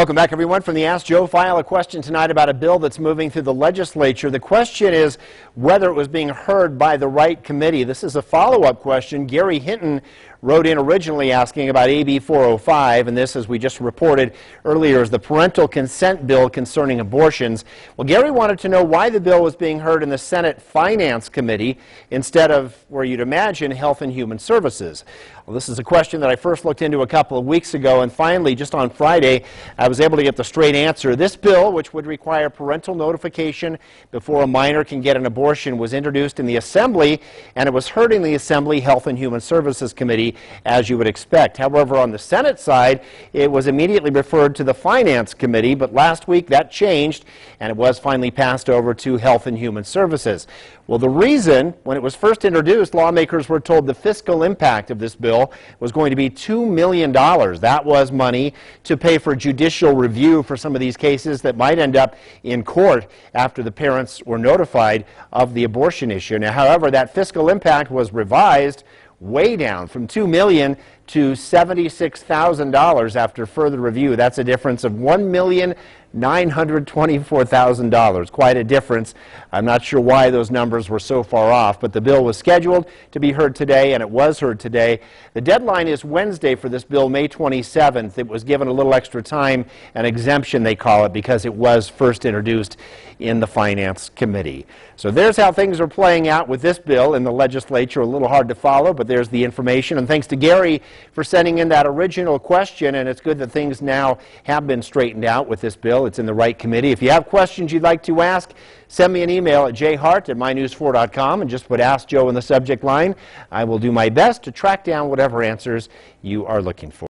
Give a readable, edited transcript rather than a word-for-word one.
Welcome back, everyone. From the Ask Joe file, a question tonight about a bill that's moving through the legislature. The question is whether it was being heard by the right committee. This is a follow-up question. Gary Hinton wrote in originally asking about AB 405, and this, as we just reported earlier, is the parental consent bill concerning abortions. Well, Gary wanted to know why the bill was being heard in the Senate Finance Committee instead of, where you'd imagine, Health and Human Services. Well, this is a question that I first looked into a couple of weeks ago, and finally, just on Friday, I was able to get the straight answer. This bill, which would require parental notification before a minor can get an abortion, was introduced in the Assembly, and it was heard in the Assembly Health and Human Services Committee, as you would expect. However, on the Senate side, it was immediately referred to the Finance Committee, but last week that changed, and it was finally passed over to Health and Human Services. Well, the reason, when it was first introduced, lawmakers were told the fiscal impact of this bill was going to be $2 million. That was money to pay for judicial review for some of these cases that might end up in court after the parents were notified of the abortion issue. Now, however, that fiscal impact was revised way down from $2 million to $76,000 after further review. That's a difference of $1,924,000. Quite a difference. I'm not sure why those numbers were so far off, but the bill was scheduled to be heard today, and it was heard today. The deadline is Wednesday for this bill, May 27th. It was given a little extra time, an exemption they call it, because it was first introduced in the Finance Committee. So there's how things are playing out with this bill in the legislature. A little hard to follow, but there's the information. And thanks to Gary for sending in that original question, and it's good that things now have been straightened out with this bill. It's in the right committee. If you have questions you'd like to ask, send me an email at jhart@mynews4.com and just put Ask Joe in the subject line. I will do my best to track down whatever answers you are looking for.